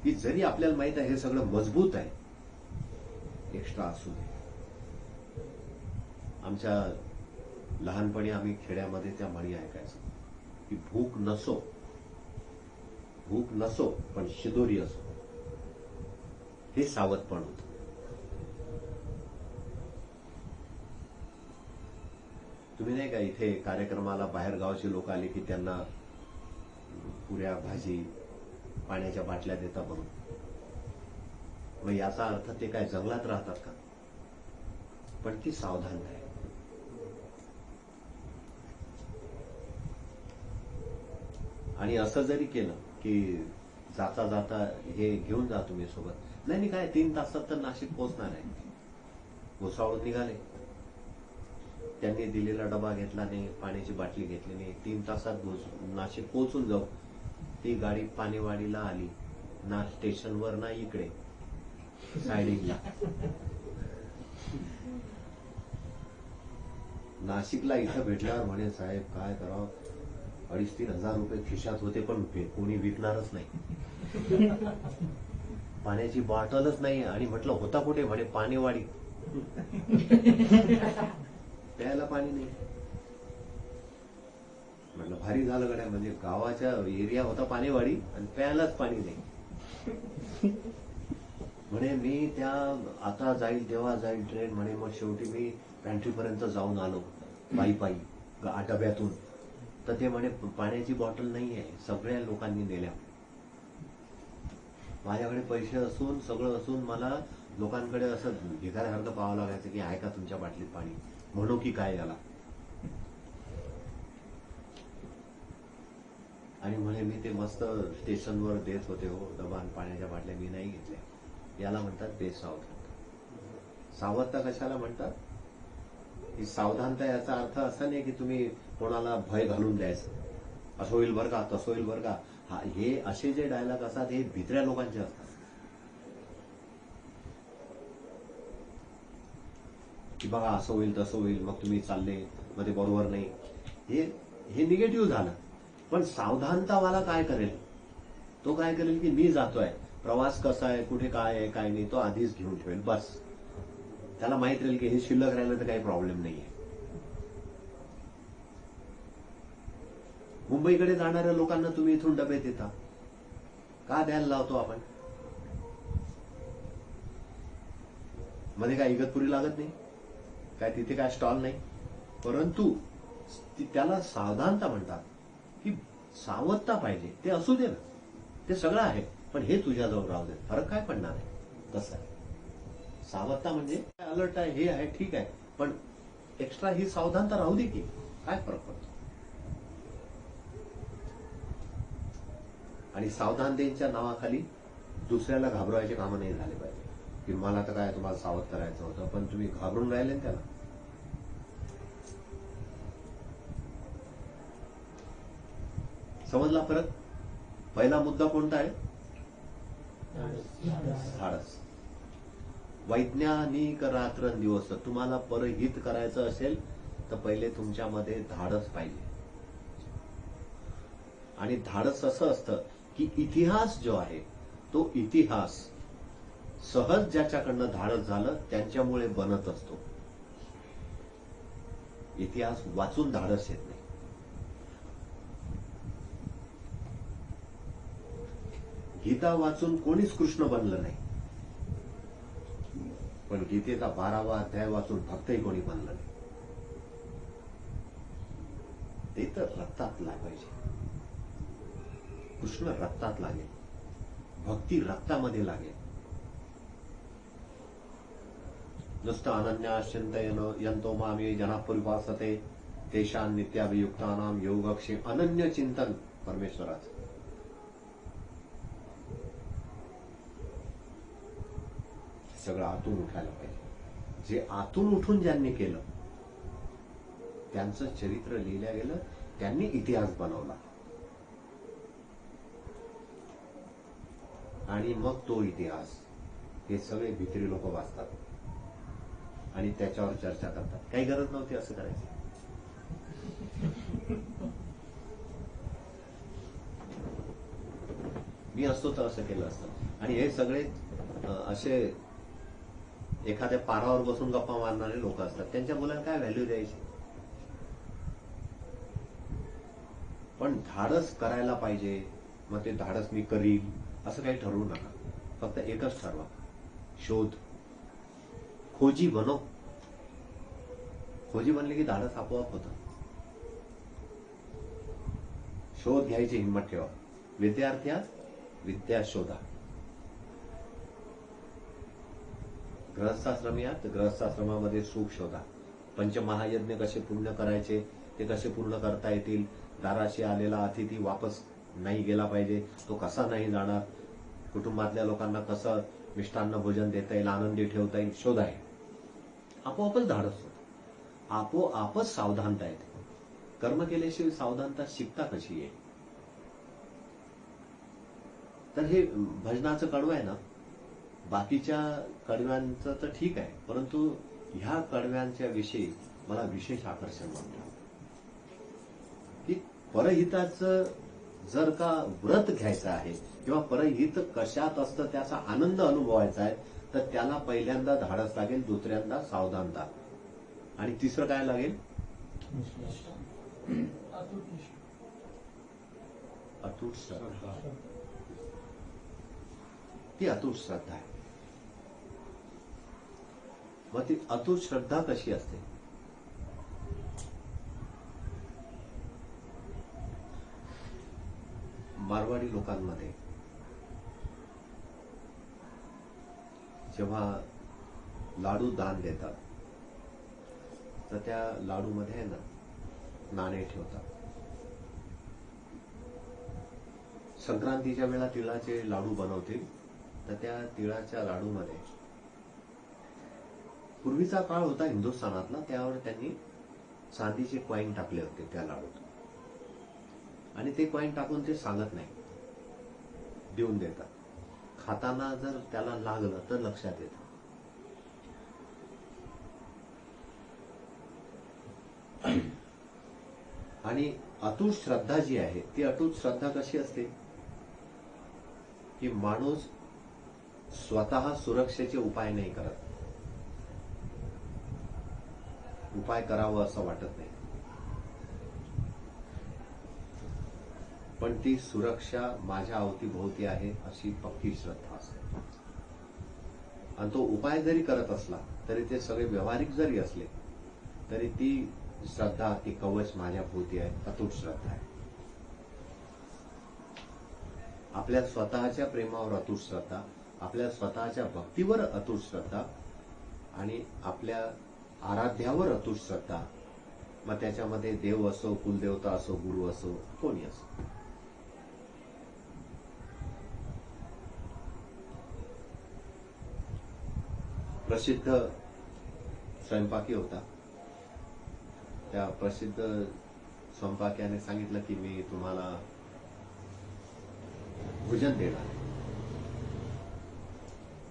की जरी आपल्याला माहित आहे हे सगळं मजबूत आहे, एक्स्ट्रा असू दे. आमच्या लहानपणी आम्ही खेड्यामध्ये त्या म्हणी ऐकायचो की भूक नसो पण शिदोरी असो. हे सावधपण होतं. तुम्ही नाही का इथे कार्यक्रमाला बाहेर गावचे लोक आले की त्यांना पुऱ्या, भाजी, पाण्याच्या बाटल्या देता म्हणून. मग याचा अर्थ ते काय जंगलात राहतात का? पण ती सावधानता आहे. आणि असं जरी केलं की जाता जाता हे घेऊन जा तुम्ही सोबत, नाही काय 3 तासात तर नाशिक पोहोचणार आहे. भुसावळून निघाले, त्यांनी दिलेला डबा घेतला नाही, पाण्याची बाटली घेतली नाही, 3 तासात नाशिक पोहोचून जाऊ. ती गाडी पाणीवाडीला आली ना, स्टेशनवर ना इकडे सायडिंगला. नाशिकला इथं भेटल्यावर म्हणे साहेब काय करावं, 2,500-3 हजार रुपये खिशात होते पण कोणी विकणारच नाही. पाण्याची बॉटलच नाही. आणि म्हटलं होता कुठे, म्हणे पाणीवाडी. प्यायला पाणी नाही. म्हटलं भारी झालं गड्या, म्हणजे गावाच्या एरिया होता पाणीवाडी आणि प्यायलाच पाणी नाही. म्हणे मी त्या आता जाईल तेव्हा जाईल ट्रेन म्हणे. मग शेवटी मी पॅन्ट्रीपर्यंत जाऊन आलो पायी डब्यातून. तर ते म्हणे पाण्याची बॉटल नाही आहे, सगळ्या लोकांनी नेल्या. माझ्याकडे पैसे असून सगळं असून मला लोकांकडे असं भिकाऱ्यासारखं पाहावं लागायचं की आहे का तुमच्या बाटलीत पाणी, म्हणू की काय याला. आणि म्हणे मी ते मस्त स्टेशनवर देत होते हो डबा आणि पाण्याच्या बाटल्या, मी नाही घेतल्या. याला म्हणतात बेसावधानता. सावधता कशाला म्हणतात? ही सावधानता याचा अर्थ असा नाही की तुम्ही कोणाला भय घालून द्यायचं, असं होईल बरं का, तसं होईल बरं का. हे असे जे डायलॉग असतात हे भित्र्या लोकांचे असतात की बघा असं होईल तसं होईल, मग तुम्ही चालले, मग ते बरोबर नाही. हे निगेटिव्ह झालं. पण सावधानतावाला काय करेल, तो काय करेल की मी जातोय, प्रवास कसा आहे, कुठे काय आहे काय नाही, तो आधीच घेऊन ठेवेल. बस त्याला माहित राहील की हे शिल्लक राहिलं तर काही प्रॉब्लेम नाहीये. मुंबईकडे जाणाऱ्या लोकांना तुम्ही इथून डबे देता का, द्यायला लावतो आपण. मध्ये काय इगतपुरी लागत नाही काय, तिथे काय स्टॉल नाही. परंतु त्याला सावधानता म्हणतात की सावधता पाहिजे. ते असू दे ना, ते सगळं आहे. पण हे तुझ्याजवळ राहू दे, फरक काय पडणार आहे? कसं आहे, सावधता म्हणजे अलर्ट आहे, हे आहे, ठीक आहे, पण एक्स्ट्रा ही सावधानता राहू दे की, काय फरक पडतो? आणि सावधानतेच्या नावाखाली दुसऱ्याला घाबरवायचे कामं नाही झाले पाहिजे, की मला तर काय तुम्हाला सावध करायचं होतं, पण तुम्ही घाबरून राहिले ना त्याला. समजला फरक? पहिला मुद्दा कोणता आहे? धाडस. वैज्ञानिक रात्रंदिवस. तुम्हाला परहित करायचं असेल तर पहिले तुमच्यामध्ये धाडस पाहिजे. आणि धाडस असं असतं की इतिहास जो आहे तो इतिहास सहज ज्याच्याकडनं धाडस झालं त्यांच्यामुळे बनत असतो. इतिहास वाचून धाडस येत नाही. गीता वाचून कोणीच कृष्ण बनलं नाही, पण गीतेचा 12वा अध्याय वाचून भक्तही कोणी बनलं नाही. ते तर रक्तात लागायचे. कृष्ण रक्तात लागेल, भक्ती रक्तामध्ये लागेल. नुसतं अनन्याश्चिंतयन यंतो माम ये जना परिभासते तेषां नित्याभियुक्तानां योगक्षेम. अनन्य चिंतन परमेश्वराचं. सगळं आतून उठायला पाहिजे. जे आतून उठून ज्यांनी केलं त्यांचं चरित्र लिहिलं गेलं, त्यांनी इतिहास बनवला. आणि मग तो इतिहास हे सगळे भित्री लोक वाचतात आणि त्याच्यावर चर्चा करतात. काही गरज नव्हती असं करायची. मी असतो तर असं केलं असतं. आणि हे सगळे असे एखाद्या पारावर बसून गप्पा मारणारे लोक असतात. त्यांच्या मुलांना काय व्हॅल्यू द्यायची? पण धाडस करायला पाहिजे. मग ते धाडस मी करील असं काही ठरवू नका. फक्त एकच ठरवा, शोध. खोजी बनव. खोजी बनले की धाडस आपोआप होतं. शोध घ्यायची हिंमत ठेवा. विद्यार्थ्यात विद्या शोधा. गृहस्थाश्रमियात गृहस्थाश्रमामध्ये सुख शोधा. पंचमहायज्ञ कसे पूर्ण करायचे, ते कसे पूर्ण करता येतील. दाराशी आलेला अतिथी वापस नाही गेला पाहिजे, तो कसा नाही जाणार. कुटुंबातल्या लोकांना कसं मिष्टान्न भोजन देता येईल, आनंदी ठेवता येईल, शोध आहे. आपोआपच धाडस होतं. आपोआपच सावधानता येते. कर्म केल्याशिवाय सावधानता शिकता कशी आहे? तर हे भजनाचं कडवं आहे ना, बाकीच्या कडव्यांचं तर ठीक आहे, परंतु ह्या कडव्यांच्या विषयी मला विशेष आकर्षण वाटतं. की परहिताचं जर का व्रत घ्यायचं आहे किंवा परहित कशात असतं त्याचा आनंद अनुभवायचा आहे, तर त्याला पहिल्यांदा धाडस लागेल, दुसऱ्यांदा सावधानता, आणि तिसरं काय लागेल? अतूट श्रद्धा. ती अतूट श्रद्धा आहे. मग ती अतूट श्रद्धा कशी असते? मारवाडी लोकांमध्ये जेव्हा लाडू दान देतात तर त्या लाडूमध्ये आहे ना नाणे ठेवतात. संक्रांतीच्या वेळा तिळाचे लाडू बनवतील तर त्या तिळाच्या लाडूमध्ये, पूर्वीचा काळ होता हिंदुस्थानातला, त्यावर त्यांनी चांदीचे कॉईन टाकले होते त्या लाडूत. आणि ते कॉईन टाकून ते सांगत नाही, देऊन देतात. खाताना जर त्याला लागलं तर लक्षात येतं. आणि अतूट श्रद्धा जी आहे ती अतूट श्रद्धा कशी असते? की माणूस स्वतः सुरक्षेचे उपाय नाही करत. उपाय करावं असं वाटत नाही, पण ती सुरक्षा माझ्या अवतीभोवती आहे अशी पक्की श्रद्धा असते. आणि तो उपाय जरी करत असला तरी ते सगळे व्यवहारिक जरी असले तरी ती श्रद्धा, ती कवच माझ्या भोवती आहे, अतूट श्रद्धा आहे. आपल्या स्वतःच्या प्रेमावर अतूट श्रद्धा, आपल्या स्वतःच्या भक्तीवर अतूट श्रद्धा आणि आपल्या आराध्यावर अतूट श्रद्धा. मग त्याच्यामध्ये देव असो, कुलदेवता असो, गुरु असो, कोणी असो. प्रसिद्ध स्वयंपाकी होता. त्या प्रसिद्ध स्वयंपाक्याने सांगितलं की मी तुम्हाला भोजन देणार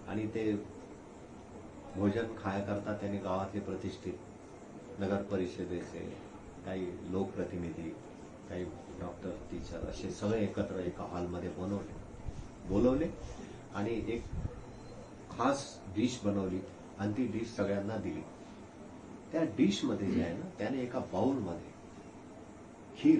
आणि ते भोजन खायाकरता त्याने गावातले प्रतिष्ठित नगर परिषदेचे काही लोकप्रतिनिधी, काही डॉक्टर, टीचर असे सगळे एकत्र एका हॉलमध्ये बोलवले आणि एक खास डिश बनवली आणि ती डिश सगळ्यांना दिली. त्या डिश मध्ये जे आहे ना, त्याने एका बाउलमध्ये खीर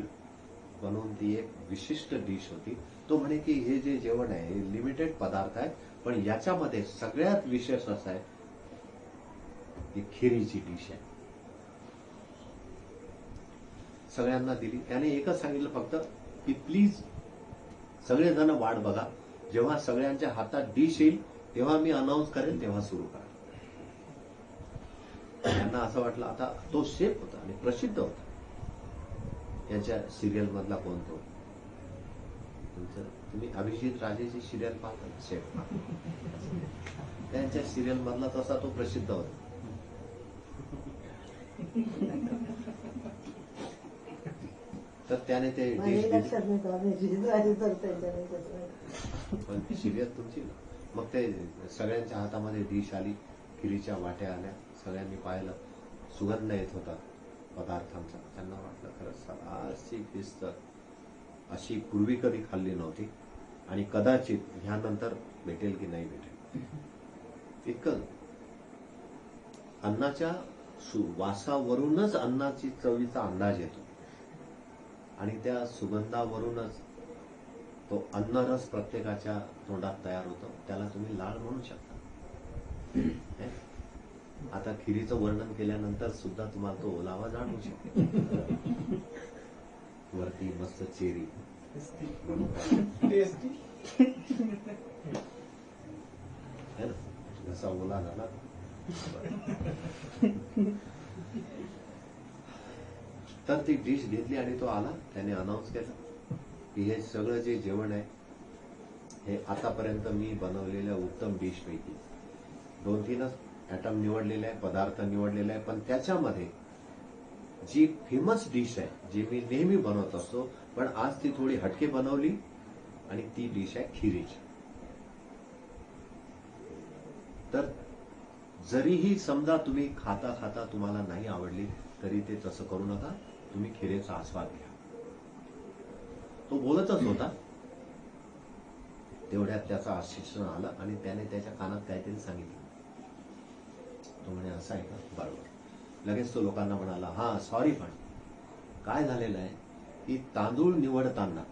बनवून ती एक विशिष्ट डिश होती. तो म्हणे की हे जे जेवण आहे हे लिमिटेड पदार्थ आहे, पण याच्यामध्ये सगळ्यात विशेष असं आहे की खिरीची डिश आहे. सगळ्यांना दिली. त्याने एकच सांगितलं फक्त की प्लीज सगळेजण वाट बघा, जेव्हा सगळ्यांच्या हातात डिश येईल तेव्हा मी अनाऊन्स करेल, तेव्हा सुरू करा. त्यांना असं वाटलं आता तो शेफ होता आणि प्रसिद्ध होता. याच्या सिरियल मधला कोण तो, तुम्ही अभिजित राजेची सिरियल पाहता ना, शेफ, त्यांच्या सिरियल मधला तसा तो प्रसिद्ध होता. तर त्याने ते डिश पण सिरियल तुमची ना. मग ते सगळ्यांच्या हातामध्ये डिश आली, खिरीच्या वाट्या आल्या, सगळ्यांनी पाहिलं, सुगंध येत होता पदार्थांचा. त्यांना वाटलं खरंच अशी डिश तर अशी पूर्वी कधी खाल्ली नव्हती आणि कदाचित ह्यानंतर भेटेल की नाही भेटेल. इतकं अन्नाच्या वासावरूनच अन्नाची चवीचा अंदाज येतो आणि त्या सुगंधावरूनच तो अन्नरस प्रत्येकाच्या तोंडात तयार होतो. त्याला तुम्ही लाड म्हणू शकता. आता खिरीचं वर्णन केल्यानंतर सुद्धा तुम्हाला तो ओलावा जाणवू शकतो. वरती मस्त चेरी है ना, जसा ओला झाला. तर ती डिश घेतली आणि तो आला. त्याने अनाऊन्स केलं की हे सगळं जे जेवण आहे हे आतापर्यंत मी बनवलेल्या उत्तम डिश पैकी 2-3च आयटम निवडलेले आहे, पदार्थ निवडलेले आहे, पण त्याच्यामध्ये जी फेमस डिश आहे, जी मी नेहमी बनवत असतो, पण आज ती थोडी हटके बनवली आणि ती डिश आहे खिरीची. तर जरीही समजा तुम्ही खाता खाता तुम्हाला नाही आवडली तरी ते तसं करू नका. तुम्ही खिरेचा आस्वाद घ्या. तो बोलतच होता, तेवढ्यात त्याचा अशिक्षण आलं आणि त्याने त्याच्या कानात काहीतरी सांगितलं. तो म्हणे असं आहे का, बरोबर. लगेच तो लोकांना म्हणाला, हा सॉरी, पण काय झालेलं आहे की तांदूळ निवडताना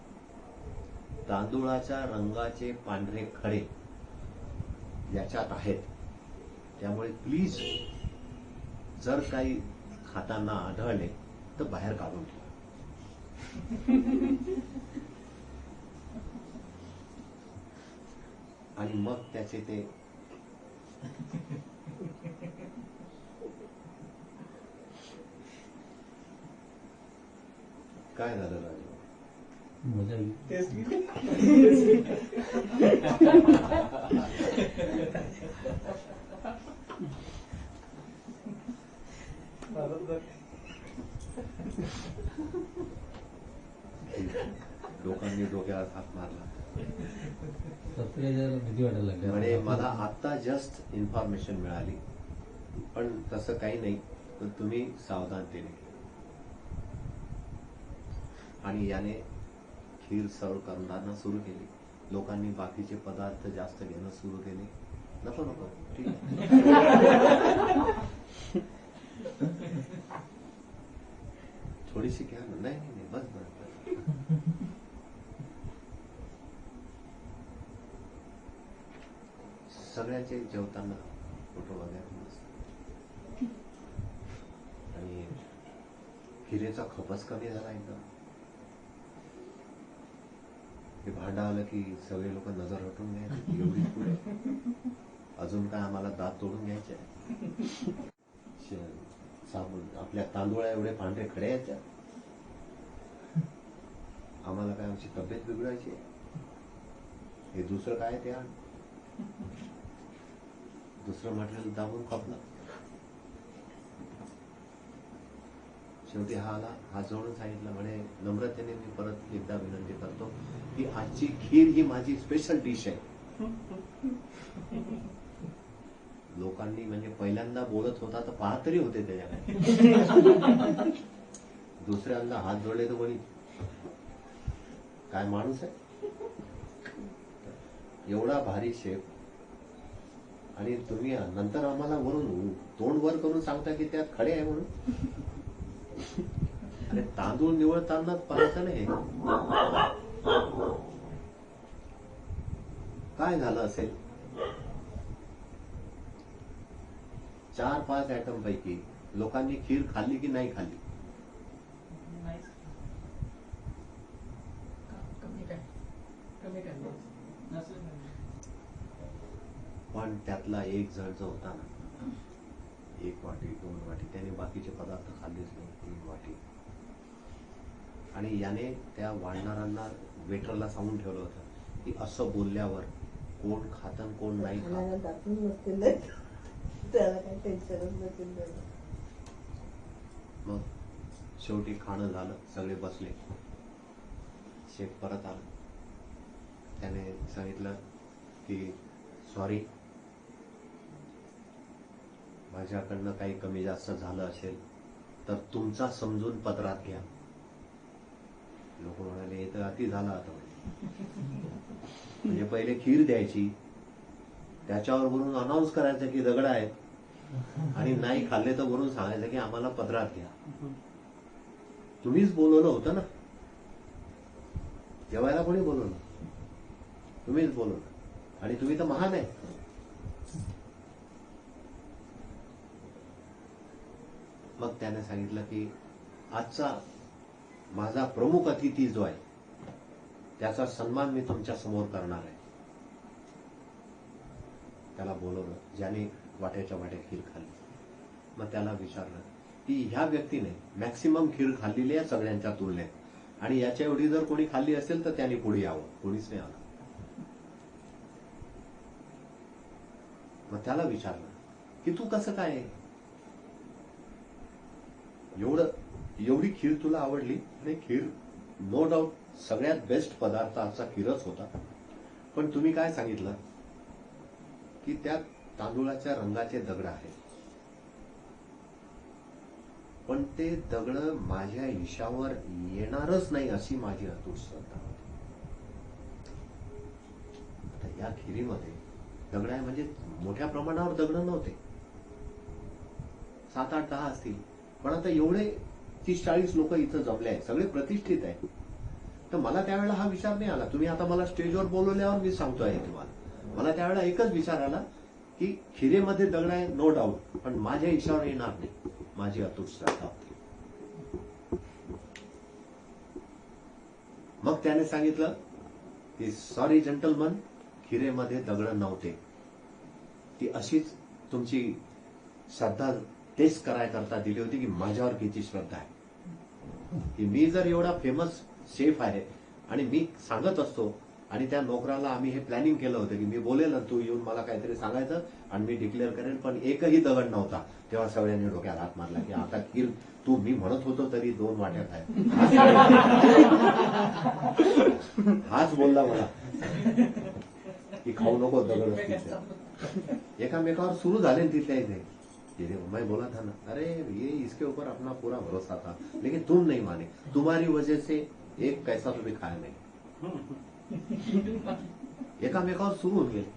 तांदूळाच्या रंगाचे पांढरे खडे याच्यात आहेत, त्यामुळे प्लीज जर काही खाताना आढळले तर बाहेर काढून ठेवा. आणि मग त्याचे ते काय झालं राजू? लोकांनी डोक्याला हात मारला. भीती वाटायला लागली. म्हणे मला आता जस्ट इन्फॉर्मेशन मिळाली, पण तसं काही नाही, पण तुम्ही सावधानतेने घ्या. आणि याने खीर सर्व करताना सुरू केली. लोकांनी बाकीचे पदार्थ जास्त घेणं सुरू केले. नको नको, ठीक आहे, थोडीशी घ्या ना. नाही नाही, बस बस. सगळ्यांचे जेवताना फोटो वगैरे मस्त. आणि खिरेचा खपच कमी झाला एकदम. हे भांडा आलं की सगळे लोक नजर हटून घ्यायची एवढी पुढे अजून काय आम्हाला दात तोडून घ्यायचे साबण आपल्या तांदूळा एवढे पांढरे खडे आहेत त्या आम्हाला काय आमची तब्येत बिघडायची हे दुसरं काय ते आण दुसरं मटेरियल दाबून कापलं शेवटी हा आला हात जोडून सांगितलं म्हणे नम्रतेने मी परत एकदा विनंती करतो की आजची खीर ही माझी स्पेशल डिश आहे लोकांनी म्हणजे पहिल्यांदा बोलत होता तर पाहत तरी होते त्याच्याकडे दुसऱ्यांदा हात जोडले तर कोणी काय माणूस आहे एवढा भारी शेफ आणि तुम्ही नंतर आम्हाला वरून तोंड वर करून सांगता की त्यात खडे आहे म्हणून अरे तांदूळ निवडतानाच पाहायचं नाही काय झालं असेल 4-5 आयटम पैकी लोकांनी खीर खाल्ली की नाही खाल्ली नाहीच. नसेल खाल्ली. पण त्यातला एक जण जो होता ना 1 वाटी 2 वाटी त्याने बाकीचे पदार्थ खाल्लेच नाही 3 वाटी आणि याने त्या वाढणाऱ्यांना वेटरला सांगून ठेवलं होतं की असं बोलल्यावर कोण खातं कोण नाही खात दाखवून नसतील त्याला काही टेन्शनच नसेल त्याला. मग शेवटी खाणं झालं सगळे बसले शेफ परत आला त्याने सांगितलं की सॉरी माझ्याकडनं काही कमी जास्त झालं असेल तर तुमचा समजून पदरात घ्या लोक म्हणाले हे तर अति झालं आता म्हणजे पहिले खीर द्यायची त्याच्यावर वरून अनाऊन्स करायचं की दगड आहे आणि नाही खाल्ले तर वरून सांगायचं की आम्हाला पदरात घ्या तुम्हीच बोलवलं होतं ना जेवायला कोणी बोलवलं तुम्हीच बोलवलं आणि तुम्ही तर महान आहे मग त्याने सांगितलं की आजचा माझा प्रमुख अतिथी जो आहे त्याचा सन्मान मी तुमच्या समोर करणार आहे त्याला बोलवलं ज्याने वाट्याच्या वाट्या खीर खाल्ली मग त्याला विचारलं की ह्या व्यक्तीने मॅक्सिमम खीर खाल्लेली आहे सगळ्यांच्या तुलनेत आणि याच्या एवढी जर कोणी खाल्ली असेल तर त्याने पुढे यावं कोणीच नाही आलं मग त्याला विचारलं की तू कसं काय एवढी खीर तुला आवडली आणि खीर नो डाऊट सगळ्यात बेस्ट पदार्थ आजचा खीरच होता पण तुम्ही काय सांगितलं की त्या तांदूळाच्या रंगाचे दगड आहेत पण ते दगड माझ्या हिशावर येणारच नाही अशी माझी अतूट श्रद्धा होती आता या खिरीमध्ये दगड आहे म्हणजे मोठ्या प्रमाणावर दगड नव्हते 7-8-10 असतील पण आता एवढे 30-40 लोक इथं जमले आहेत सगळे प्रतिष्ठित आहेत तर मला त्यावेळेला हा विचार नाही आला तुम्ही आता मला स्टेजवर बोलवल्यावर मी सांगतोय तुम्हाला मला त्यावेळेला एकच विचार आला की खिरेमध्ये दगड आहे नो डाऊट पण माझ्या हिशावर येणार नाही माझी अतूट श्रद्धा होती मग त्याने सांगितलं की सॉरी जेंटलमन खिरेमध्ये दगड नव्हते ती अशीच तुमची श्रद्धा टेस्ट करायकरता दिली होती की माझ्यावर किती श्रद्धा आहे की मी जर एवढा फेमस शेफ आहे आणि मी सांगत असतो आणि त्या नोकराला आम्ही हे प्लॅनिंग केलं होतं की मी बोलेल ना तू येऊन मला काहीतरी सांगायचं आणि मी डिक्लेअर करेन पण एकही दगड नव्हता तेव्हा सगळ्यांनी डोक्याला हात मारला की आता खीर तू मी म्हणत होतो तरी 2 वाट्यात आहे हाच बोलला मला की खाऊ नको दगड एकामेकावर सुरू झाले तिथल्या इथे मैं बोला था ना अरे ये इसके ऊपर अपना पूरा भरोसा था लेकिन तुम नहीं माने तुम्हारी वजह से एक पैसा तुम्ही खाया नाही एकामेकावर सुरू होऊन गेले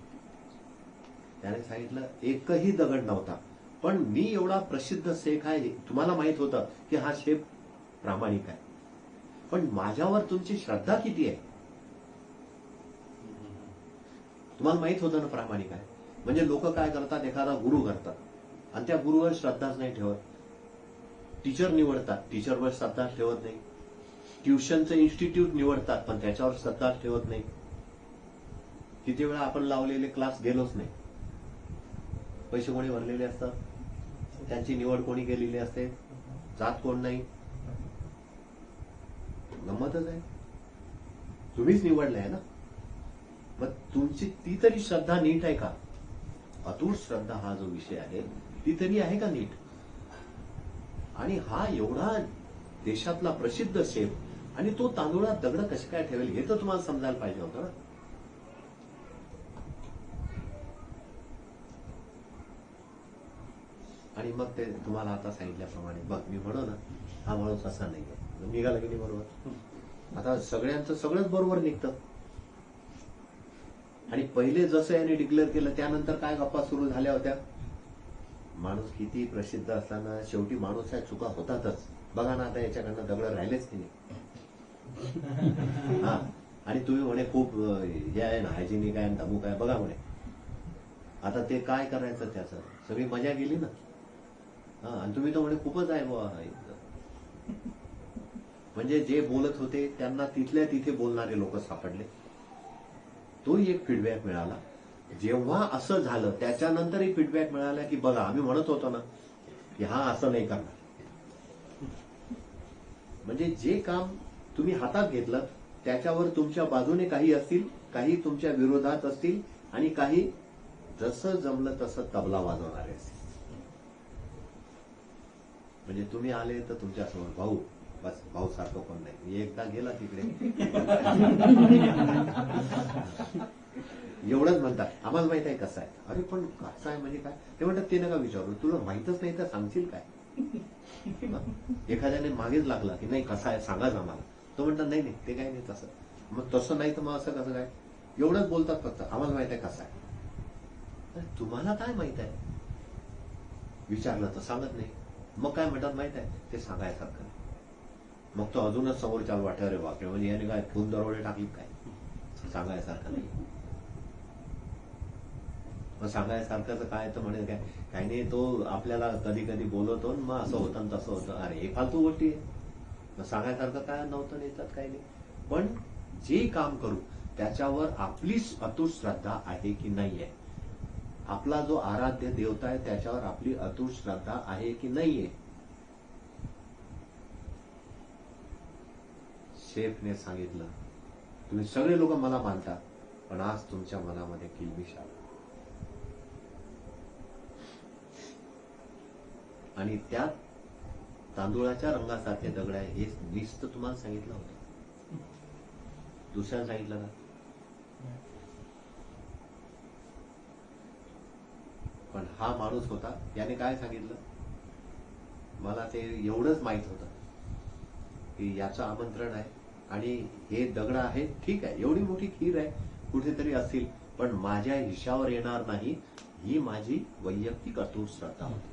त्याने सांगितलं एकही दगड नव्हता पण मी एवढा प्रसिद्ध शेफ आहे तुम्हाला माहित होतं की हा शेफ प्रामाणिक आहे पण माझ्यावर तुमची श्रद्धा किती आहे तुम्हाला माहित होतं ना प्रामाणिक आहे म्हणजे लोक काय करतात एखादा गुरु करतात आणि त्या गुरुवर श्रद्धाच नाही ठेवत टीचर निवडतात टीचरवर श्रद्धा ठेवत नाही ट्युशनचं इन्स्टिट्यूट निवडतात पण त्याच्यावर श्रद्धा ठेवत नाही किती वेळा आपण लावलेले क्लास गेलोच नाही. पैसे कोणी भरलेले असतात, त्यांची निवड कोणी केलेली असते, जात कोण नाही. गंमतच आहे, तुम्हीच निवडलाय ना. मग तुमची ती तरी श्रद्धा नीट आहे का? अतूट श्रद्धा हा जो विषय आहे ती तरी आहे का नीट? आणि हा एवढा देशातला प्रसिद्ध शेफ आणि तो तांदूळात दगड कसे काय ठेवेल हे तर तुम्हाला समजायला पाहिजे होतं ना. आणि मग ते तुम्हाला आता सांगितल्याप्रमाणे बघ मी म्हणू ना, हा माणूस असा नाहीये, निघाला की नाही बरोबर. आता सगळ्यांचं सगळंच बरोबर निघतं. आणि पहिले जसं याने डिक्लेअर केलं त्यानंतर काय गप्पा सुरू झाल्या होत्या. माणूस किती प्रसिद्ध असताना शेवटी माणूस आहे, चुका होतातच. बघा ना आता याच्याकडनं दगड राहिलेच की नाही. हा, आणि तुम्ही म्हणे खूप हे आहे ना, हायजेनिक आहे, धमूक आहे. बघा म्हणे आता ते काय करायचं, त्याचं सगळी मजा गेली ना. हा, आणि तुम्ही तर म्हणे खूपच आहे बुवा. म्हणजे जे बोलत होते त्यांना तिथल्या तिथे बोलणारे लोक सापडले. तो एक फीडबॅक मिळाला. जेव्हा असं झालं त्याच्यानंतरही फीडबॅक मिळाला की बघा आम्ही म्हणत होतो ना की हा असं नाही करणार. म्हणजे जे काम तुम्ही हातात घेतलं त्याच्यावर तुमच्या बाजूने काही असतील, काही तुमच्या विरोधात असतील आणि काही जसं जमलं तसं तबला वाजवणारे असतील. म्हणजे तुम्ही आले तर तुमच्यासमोर भाऊ, बस भाऊ सारखं कोण नाही. मी एकदा गेला तिकडे एवढंच म्हणतात, आम्हाला माहित आहे कसं आहे. अरे पण कसं आहे म्हणजे काय? ते म्हणतात ते नका विचारू, तुला माहितच नाही तर सांगशील काय. एखाद्याने मागेच लागला की नाही कसं आहे सांगाच आम्हाला. तो म्हणतात नाही नाही ते काय नाही तसं. मग तसं नाही तर मग असं कसं काय? एवढंच बोलतात फक्त, आम्हाला माहित आहे कसं आहे. अरे तुम्हाला काय माहित आहे? विचारलं तर सांगत नाही. मग काय म्हणतात माहित आहे, ते सांगायसारखं. मग तो अजूनच समोर चालू वाटतं, अरे बापरे म्हणजे याने काय खून दरोडे टाकली काय, सांगायसारखं नाही. मग सांगायसारखं काय तर म्हणे काय काही नाही, तो आपल्याला कधी कधी बोलवतो मग असं होतं तसं होतं. अरे हे फालतू गोष्टी आहे. मग सांगायसारखं काय नव्हतं, नेतात काही नाही. पण जे काम करू त्याच्यावर आपली अतूट श्रद्धा आहे की नाही आहे, आपला जो आराध्य देवता आहे त्याच्यावर आपली अतूट श्रद्धा आहे की नाहीये. शेफने सांगितलं तुम्ही सगळे लोक मला मानता पण आज तुमच्या मनामध्ये किलबिश आला. आणि त्यात तांदूळाच्या रंगासारखे दगड आहे हे नुसतं तुम्हाला सांगितलं होतं, दुसऱ्याला सांगितलं का? पण हा माणूस होता, याने काय सांगितलं, मला ते एवढंच माहित होतं की याचं आमंत्रण आहे आणि हे दगड आहे, ठीक आहे एवढी मोठी खीर आहे कुठेतरी असतील पण माझ्या हिशावर येणार नाही. ही माझी वैयक्तिक अतूट श्रद्धा होती.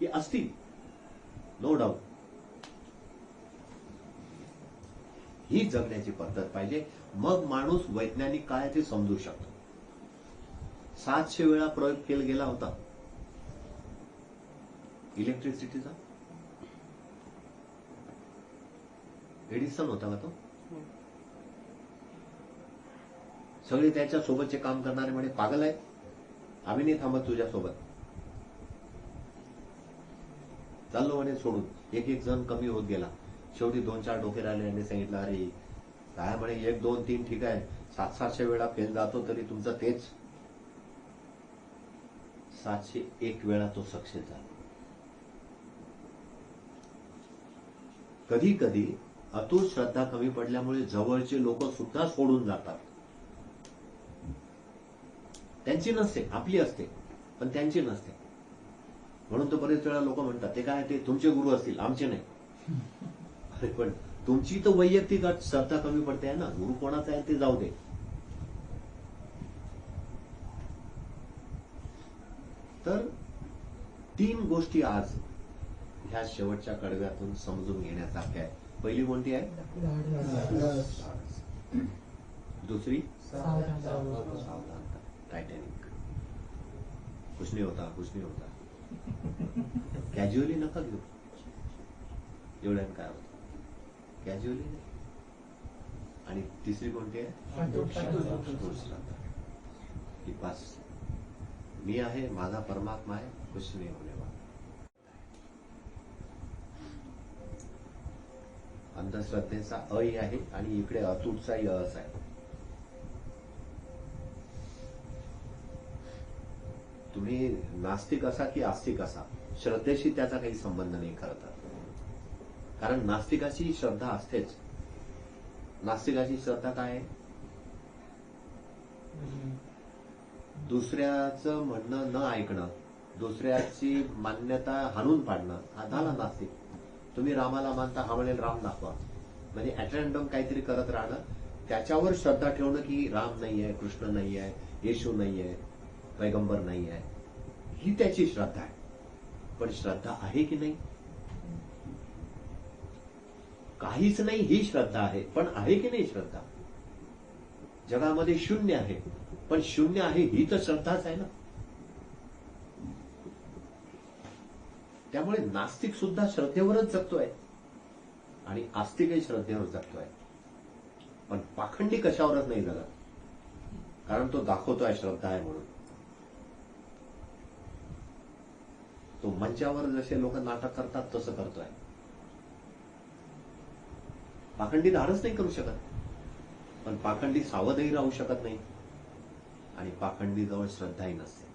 ही असतील नो डाऊट. ही जगण्याची पद्धत पाहिजे. मग माणूस वैज्ञानिक काय ते समजू शकतो. 700 वेळा प्रयोग केला गेला होता इलेक्ट्रिसिटीचा. एडिसन होता का तो? सगळे त्याच्या सोबतचे काम करणारे म्हणे पागल आहे, आम्ही नाही थांबत तुझ्या सोबत, चाललो म्हणे सोडून. एक एक जण कमी होत गेला. शेवटी 2-4 डोके राहिले आणि सांगितलं अरे काय म्हणे 1, 2, 3 ठीक आहे, 700 वेळा फेल जातो तरी तुमचं तेच. 701 वेळा तो सक्सेस झाला. कधी कधी अतूट श्रद्धा कमी पडल्यामुळे जवळचे लोक सुद्धा सोडून जातात. त्यांची नसते, आपली असते पण त्यांची नसते. म्हणून तर बरेच वेळा लोक म्हणतात ते काय ते तुमचे गुरु असतील आमचे नाही. अरे पण तुमची तर वैयक्तिक श्रद्धा कमी पडते आहे ना, गुरु कोणाचा आहे ते जाऊ दे. तर 3 गोष्टी आज ह्या शेवटच्या कडव्यातून समजून घेण्यासारख्या आहे. पहिली कोणती आहे? दुसरी सावधानता. टायटॅनिक कुछ नहीं होता, कुछ नहीं होता. कॅज्युअली नका घेऊ. एवढ्यानं काय होतं, कॅज्युअली नाही. आणि तिसरी कोणती आहे? अतूट श्रद्धा. की बस मी आहे, माझा परमात्मा आहे, कुछ नहीं होने वाला. अंधश्रद्धेचा अही आहे आणि इकडे अतूटचाही अच आहे. तुम्ही नास्तिक असा की आस्तिक असा, श्रद्धेशी त्याचा काही संबंध नाही खरं तर. कारण नास्तिकाची श्रद्धा असतेच. नास्तिकाची श्रद्धा काय आहे? दुसऱ्याचं म्हणणं न ऐकणं, दुसऱ्याची मान्यता हाणून पाडणं, हा झाला नास्तिक. तुम्ही रामाला मानता, हा म्हणेल राम दाखवा. म्हणजे ॲटॅन्डम काहीतरी करत राहणं, त्याच्यावर श्रद्धा ठेवणं की राम नाही आहे, कृष्ण नाही आहे, येशू नाही आहे, पैगंबर नाही आहे, ही त्याची श्रद्धा आहे. पण श्रद्धा आहे की नाही? काहीच नाही ही श्रद्धा आहे, पण आहे की नाही श्रद्धा? जगामध्ये शून्य आहे, पण शून्य आहे ही तर श्रद्धाच आहे ना. त्यामुळे नास्तिक सुद्धा श्रद्धेवरच जगतोय आणि आस्तिकही श्रद्धेवर जगतोय. पण पाखंडी कशावरच नाही जगत, कारण तो दाखवतोय श्रद्धा आहे म्हणून. तो मंचावर जसे लोक नाटक करतात तसं करतोय. पाखंडी धाडच नाही करू शकत, पण पाखंडी सावधही राहू शकत नाही आणि पाखंडीजवळ श्रद्धाही नसते.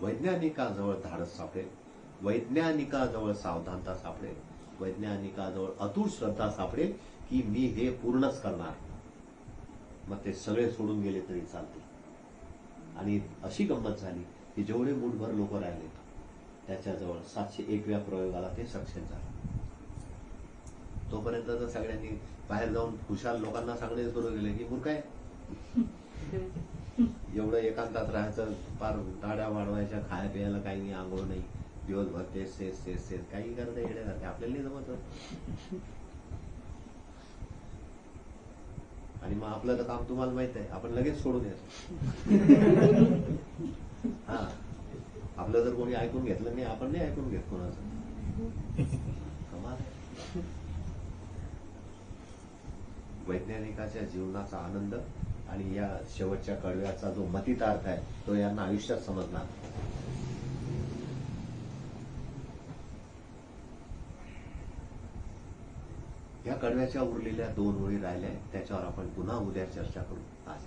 वैज्ञानिकाजवळ धाडस सापडेल, वैज्ञानिकाजवळ सावधानता सापडेल, वैज्ञानिकाजवळ अतूट श्रद्धा सापडेल की मी हे पूर्णच करणार. मग ते सगळे सोडून गेले तरी चालते. आणि अशी गंमत झाली की जेवढे मूठभर लोक राहिले त्याच्याजवळ 701व्या प्रयोगाला ते सक्सेस झाले. तोपर्यंत तर सगळ्यांनी बाहेर जाऊन खुशाल लोकांना सांगणे सुरू केले की मूर्ख आहे, एवढं एकांतात राहायचं, फार दाड्या वाढवायच्या, खाया प्यायला काही नाही, आंघोळ नाही, दिवसभर तेच तेच तेच तेच काही करता येण्यासारखे आपल्याला नाही जमत. आणि मग आपलं तर काम तुम्हाला माहित आहे, आपण लगेच सोडून येतो. हा, आपलं जर कोणी ऐकून घेतलं नाही, आपण नाही ऐकून घेत कोणाचं. कमाल. वैज्ञानिकाच्या जीवनाचा आनंद आणि या शेवटच्या कडव्याचा जो मतितार्थ आहे तो यांना आयुष्यात समजणार. या कडव्याच्या उरलेल्या 2 ओळी राहिल्या, त्याच्यावर आपण पुन्हा उद्या चर्चा करू. आज